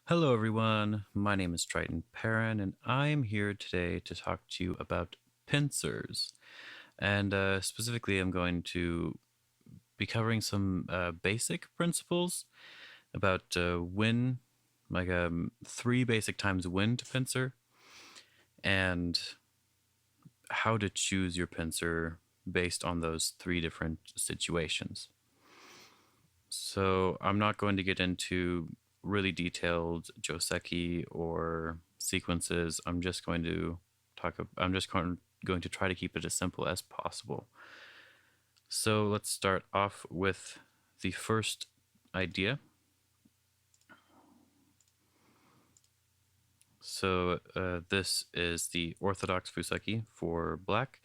Hello, everyone. My name is Triton Perrin, and I am here today to talk to you about pincers. And specifically, I'm going to be covering some basic principles about when, three basic times when to pincer, and how to choose your pincer based on those three different situations. So I'm not going to get into really detailed joseki or sequences. I'm just going to try to keep it as simple as possible. So let's start off with the first idea. So this is the Orthodox Fuseki for black.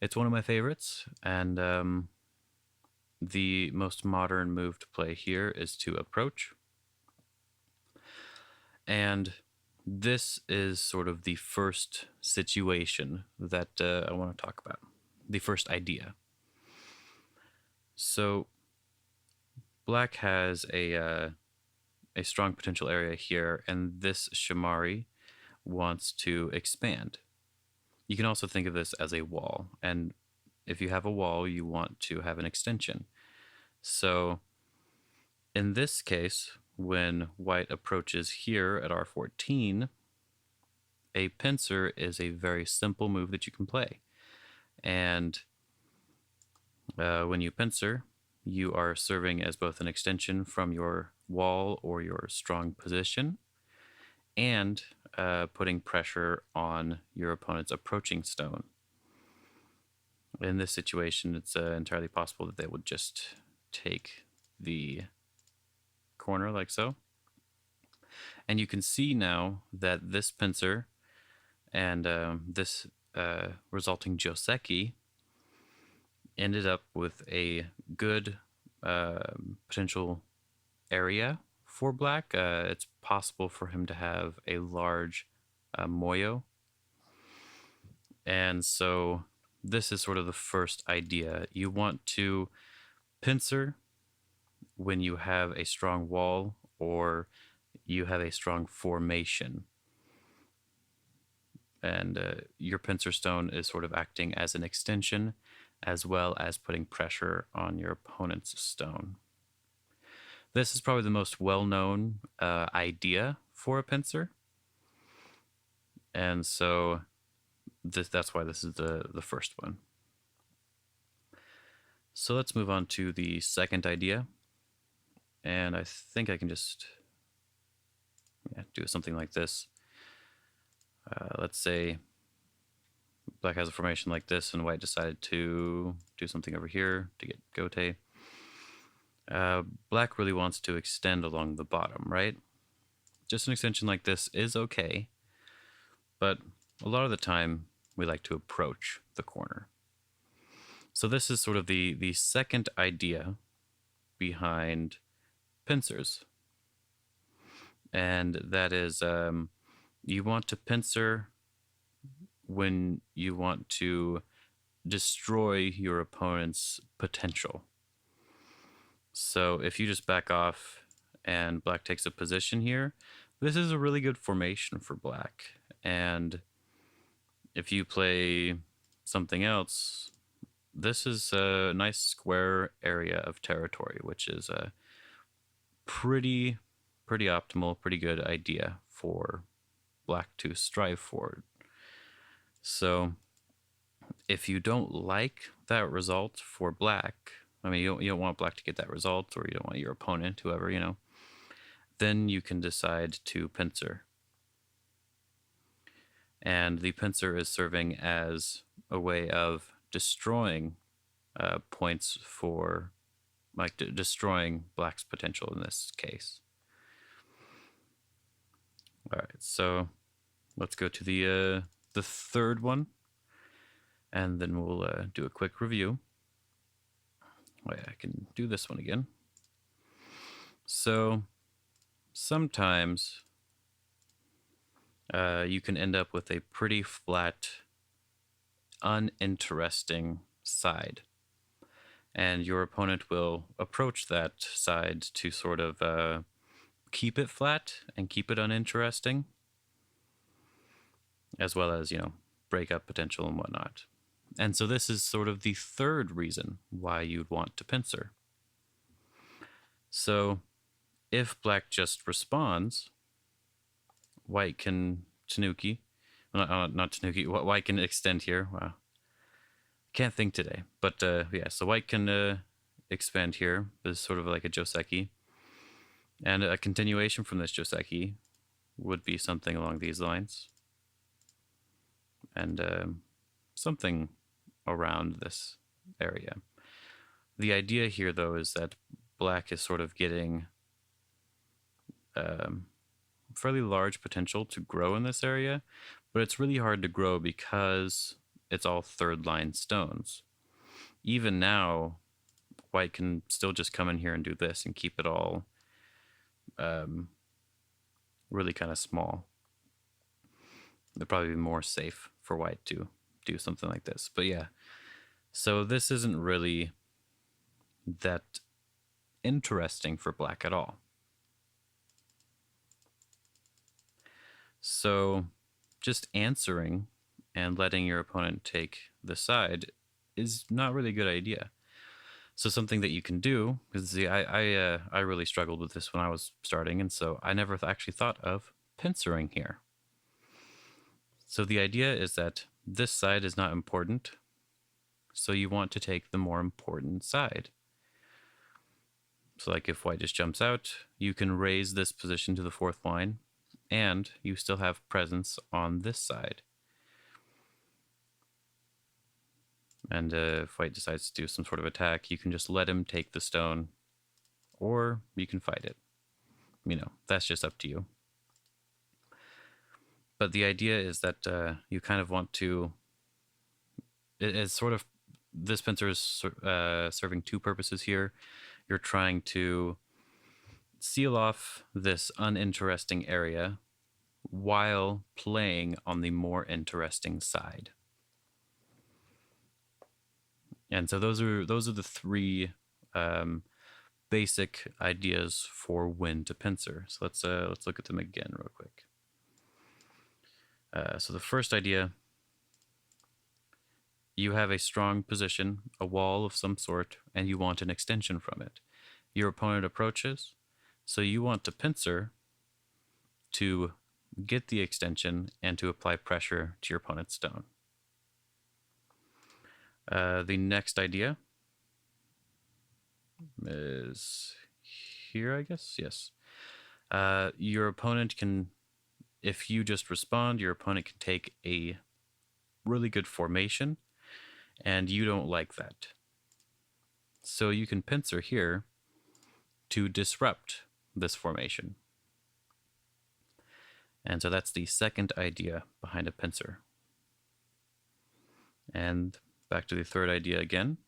It's one of my favorites, and the most modern move to play here is to approach. And this is sort of the first situation that I want to talk about, the first idea. So black has a strong potential area here, and this Shamari wants to expand. You can also think of this as a wall, and if you have a wall, you want to have an extension. So in this case, when white approaches here at R14, a pincer is a very simple move that you can play. And when you pincer, you are serving as both an extension from your wall or your strong position and putting pressure on your opponent's approaching stone. In this situation, it's entirely possible that they would just take the corner like so. And you can see now that this pincer and this resulting joseki ended up with a good potential area for black. It's possible for him to have a large moyo. And so this is sort of the first idea. You want to pincer when you have a strong wall or you have a strong formation. And your pincer stone is sort of acting as an extension as well as putting pressure on your opponent's stone. This is probably the most well-known idea for a pincer. And so that's why this is the first one. So let's move on to the second idea. And I think I can just do something like this. Let's say black has a formation like this and white decided to do something over here to get gote. Black really wants to extend along the bottom, right? Just an extension like this is okay, but a lot of the time we like to approach the corner. So this is sort of the second idea behind pincers. And that is you want to pincer when you want to destroy your opponent's potential. So if you just back off and black takes a position here, this is a really good formation for black. And if you play something else, this is a nice square area of territory, which is a pretty optimal, pretty good idea for black to strive for. So if you don't like that result for black, I mean, you don't want black to get that result, or you don't want your opponent, whoever, then you can decide to pincer. And the pincer is serving as a way of destroying points for, destroying black's potential in this case. All right, so let's go to the third one, and then we'll do a quick review. Wait, I can do this one again. So sometimes you can end up with a pretty flat, uninteresting side. And your opponent will approach that side to sort of keep it flat and keep it uninteresting, as well as, break up potential and whatnot. And so this is sort of the third reason why you'd want to pincer. So if black just responds, white can tanuki. Well, not tanuki. White can extend here. Wow. Can't think today. But yeah, so white can expand here. This is sort of like a joseki. And a continuation from this joseki would be something along these lines. And something around this area. The idea here, though, is that black is sort of getting fairly large potential to grow in this area, but it's really hard to grow because it's all third line stones. Even now, white can still just come in here and do this and keep it all really kind of small. It'd probably be more safe for white to do something like this. But yeah, so this isn't really that interesting for black at all. So just answering and letting your opponent take the side is not really a good idea. So something that you can do, because I really struggled with this when I was starting, and so I never actually thought of pincering here. So the idea is that this side is not important, so you want to take the more important side. So like if white just jumps out, you can raise this position to the fourth line, and you still have presence on this side. And if white decides to do some sort of attack, you can just let him take the stone, or you can fight it. That's just up to you. But the idea is that you kind of want to... It's sort of... This pincer is serving two purposes here. You're trying to seal off this uninteresting area while playing on the more interesting side. And so those are the three basic ideas for when to pincer. So let's look at them again real quick. So the first idea, you have a strong position, a wall of some sort, and you want an extension from it. Your opponent approaches, so you want to pincer to get the extension and to apply pressure to your opponent's stone. The next idea is here, I guess. Yes. Your opponent can, if you just respond, your opponent can take a really good formation, and you don't like that. So you can pincer here to disrupt this formation. And so that's the second idea behind a pincer. And back to the third idea again.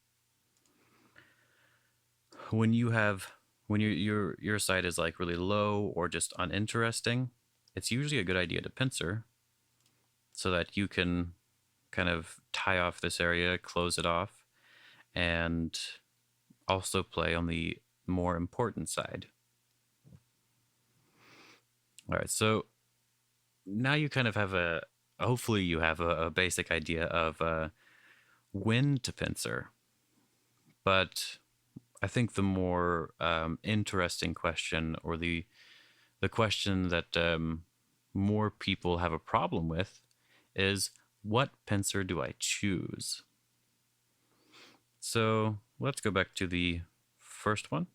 When your side is like really low or just uninteresting, it's usually a good idea to pincer so that you can kind of tie off this area, close it off, and also play on the more important side. All right, so now you kind of have hopefully you have a basic idea of when to pincer. But I think the more interesting question, or the question that more people have a problem with, is what pincer do I choose? So let's go back to the first one.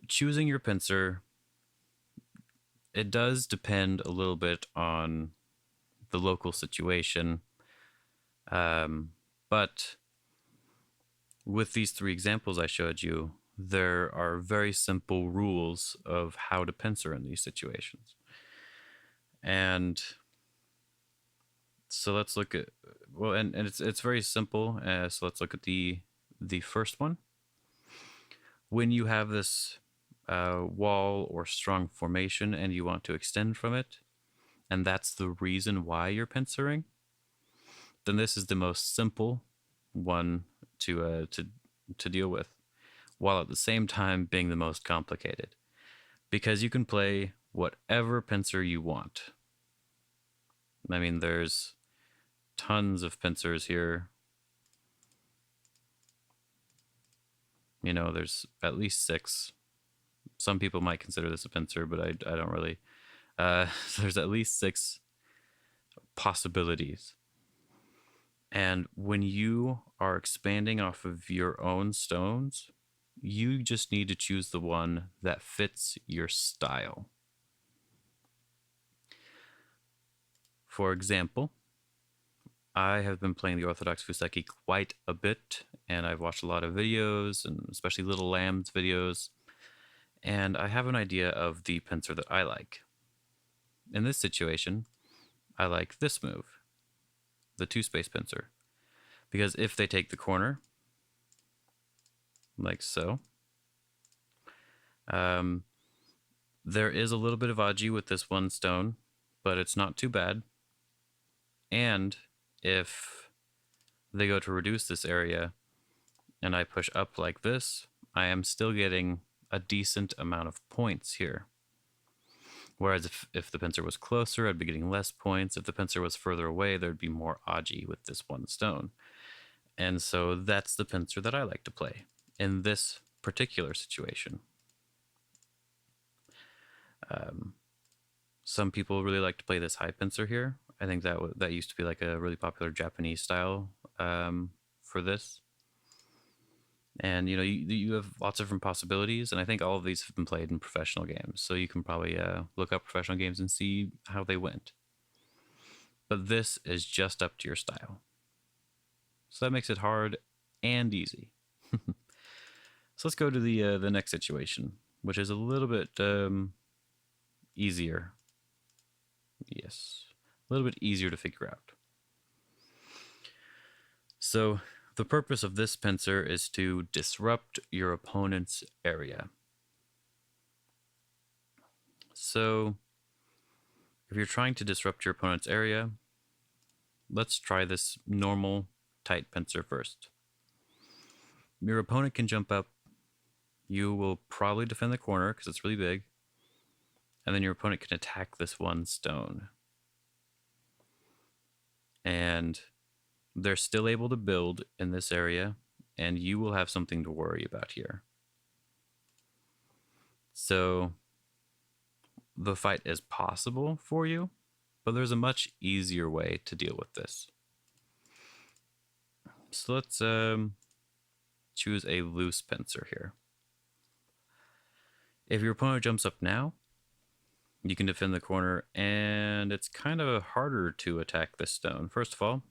Choosing your pincer, it does depend a little bit on the local situation. But with these three examples I showed you, there are very simple rules of how to pincer in these situations. And so let's look at, well, and it's very simple. So let's look at the first one. When you have this wall or strong formation and you want to extend from it, and that's the reason why you're pincering, then this is the most simple one to deal with. while at the same time being the most complicated, because you can play whatever pincer you want. I mean, there's tons of pincers here. You know, there's at least 6. Some people might consider this a pincer, but I don't really. So there's at least 6 possibilities. And when you are expanding off of your own stones, you just need to choose the one that fits your style. For example, I have been playing the Orthodox Fuseki quite a bit, and I've watched a lot of videos, and especially Little Lamb's videos, and I have an idea of the pincer that I like. In this situation, I like this move, the 2-space pincer, because if they take the corner, like so, there is a little bit of aji with this one stone, but it's not too bad. And if they go to reduce this area and I push up like this, I am still getting a decent amount of points here. Whereas if the pincer was closer, I'd be getting less points. If the pincer was further away, there'd be more aji with this one stone. And so that's the pincer that I like to play in this particular situation. Some people really like to play this high pincer here. I think that used to be like a really popular Japanese style for this. And you know, you have lots of different possibilities, and I think all of these have been played in professional games. So you can probably look up professional games and see how they went. But this is just up to your style. So that makes it hard and easy. So let's go to the next situation, which is a little bit easier. Yes, a little bit easier to figure out. So the purpose of this pincer is to disrupt your opponent's area. So if you're trying to disrupt your opponent's area, let's try this normal tight pincer first. Your opponent can jump up. You will probably defend the corner because it's really big. And then your opponent can attack this one stone. And they're still able to build in this area, and you will have something to worry about here. So the fight is possible for you, but there's a much easier way to deal with this. So let's choose a loose pincer here. If your opponent jumps up now, you can defend the corner, and it's kind of harder to attack this stone. First of all,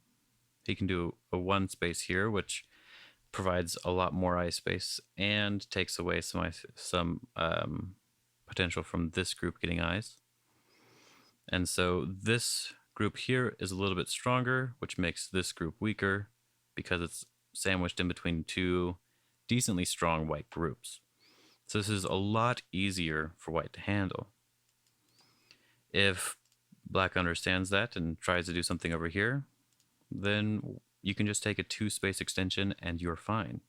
he can do a 1 space here, which provides a lot more eye space and takes away some potential from this group getting eyes. And so this group here is a little bit stronger, which makes this group weaker because it's sandwiched in between 2 decently strong white groups. So this is a lot easier for white to handle. If black understands that and tries to do something over here, then you can just take a 2-space extension and you're fine.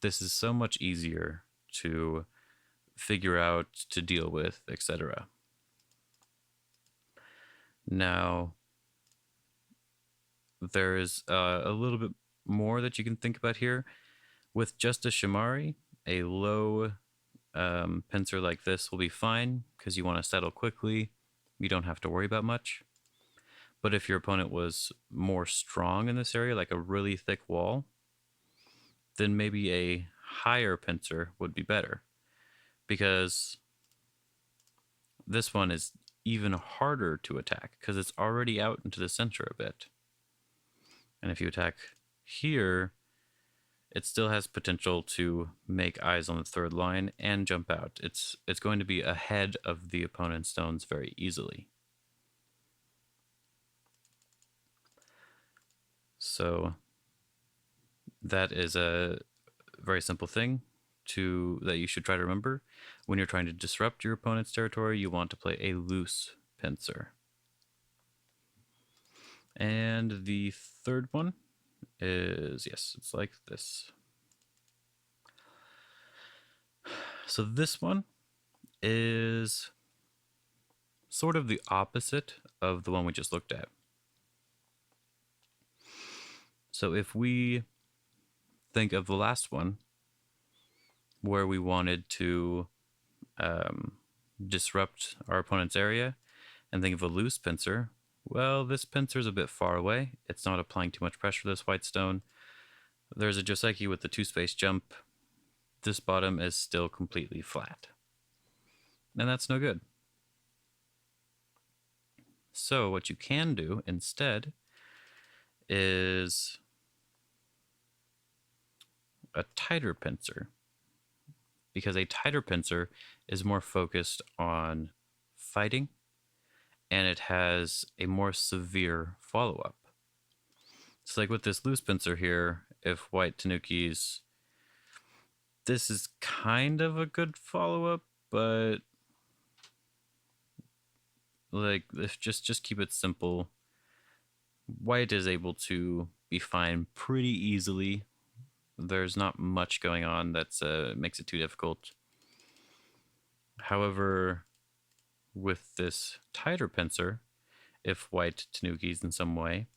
This is so much easier to figure out, to deal with, etc. Now, there is a little bit more that you can think about here. With just a shimari, a low pincer like this will be fine because you want to settle quickly. You don't have to worry about much. But if your opponent was more strong in this area, like a really thick wall, then maybe a higher pincer would be better, because this one is even harder to attack because it's already out into the center a bit. And if you attack here, it still has potential to make eyes on the 3rd line and jump out. It's going to be ahead of the opponent's stones very easily. So that is a very simple thing that you should try to remember. When you're trying to disrupt your opponent's territory, you want to play a loose pincer. And the 3rd one is, yes, it's like this. So this one is sort of the opposite of the one we just looked at. So if we think of the last one, where we wanted to um, disrupt our opponent's area, and think of a loose pincer, well, this pincer is a bit far away. It's not applying too much pressure to this white stone. There's a Joseki with the 2-space jump. This bottom is still completely flat. And that's no good. So what you can do instead is a tighter pincer, because a tighter pincer is more focused on fighting and it has a more severe follow-up. So like with this loose pincer here, if white tanukis, this is kind of a good follow-up, but like if just keep it simple. White is able to be fine pretty easily. There's not much going on that makes it too difficult. However, with this tighter pincer, if white tanukis in some way,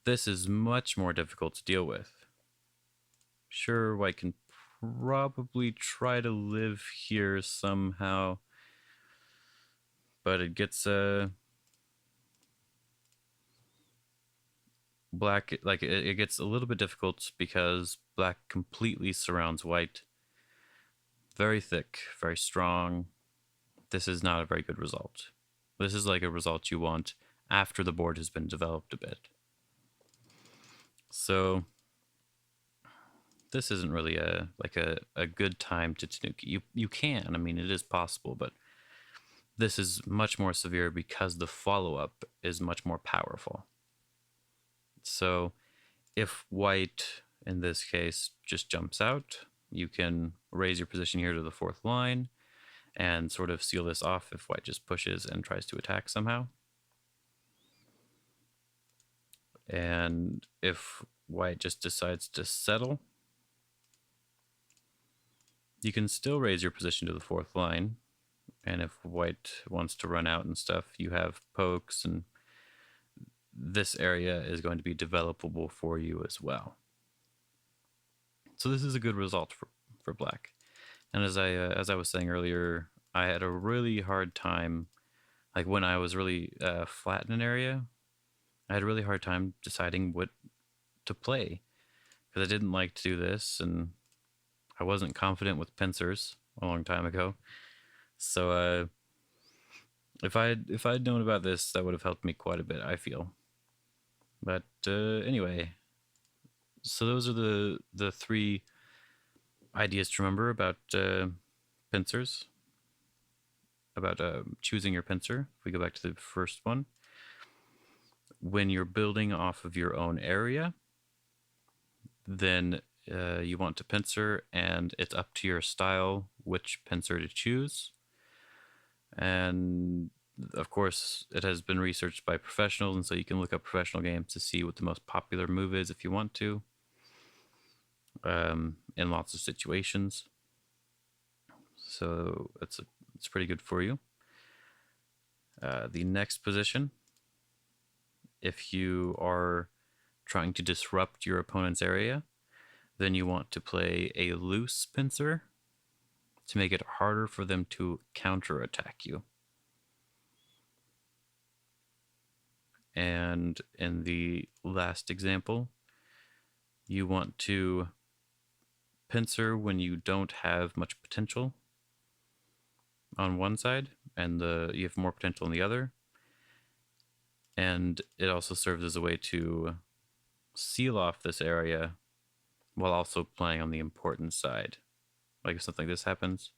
this is much more difficult to deal with. Sure, white can probably try to live here somehow, but it gets black, like it gets a little bit difficult because black completely surrounds white. Very thick, very strong. This is not a very good result. This is like a result you want after the board has been developed a bit. So this isn't really a good time to tanuki. You can, I mean, it is possible, but this is much more severe because the follow-up is much more powerful. So if white, in this case, just jumps out, you can raise your position here to the 4th line and sort of seal this off if white just pushes and tries to attack somehow. And if white just decides to settle, you can still raise your position to the 4th line. And if white wants to run out and stuff, you have pokes, and this area is going to be developable for you as well. So this is a good result for black. And as I was saying earlier, I had a really hard time, like when I was really flat in an area, I had a really hard time deciding what to play, because I didn't like to do this, and I wasn't confident with pincers a long time ago. So if I'd known about this, that would have helped me quite a bit, I feel. But anyway, so those are the 3 ideas to remember about pincers, about choosing your pincer. If we go back to the first one, when you're building off of your own area, then you want to pincer, and it's up to your style which pincer to choose. And of course, it has been researched by professionals, and so you can look up professional games to see what the most popular move is if you want to, in lots of situations. So it's pretty good for you. The next position, if you are trying to disrupt your opponent's area, then you want to play a loose pincer to make it harder for them to counterattack you. And in the last example, you want to pincer when you don't have much potential on one side and you have more potential on the other. And it also serves as a way to seal off this area while also playing on the important side. Like if something like this happens,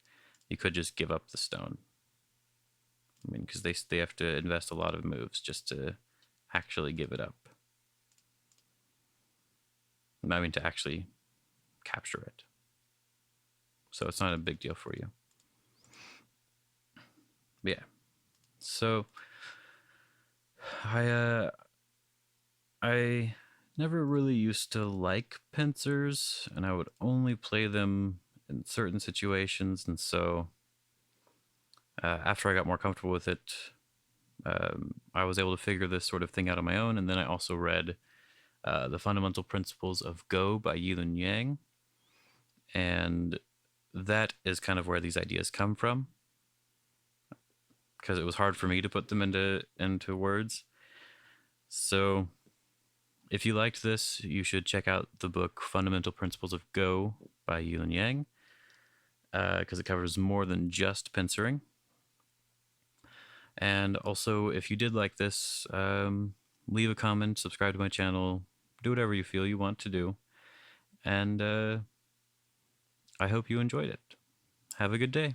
you could just give up the stone. I mean, because they have to invest a lot of moves just to actually give it up. I mean, to actually capture it. So it's not a big deal for you. But yeah. So I never really used to like pincers, and I would only play them in certain situations. And so after I got more comfortable with it, I was able to figure this sort of thing out on my own. And then I also read The Fundamental Principles of Go by Yilun Yang. And that is kind of where these ideas come from, because it was hard for me to put them into words. So if you liked this, you should check out the book Fundamental Principles of Go by Yilun Yang, because it covers more than just pincering. And also, if you did like this, leave a comment, subscribe to my channel, do whatever you feel you want to do. And I hope you enjoyed it. Have a good day.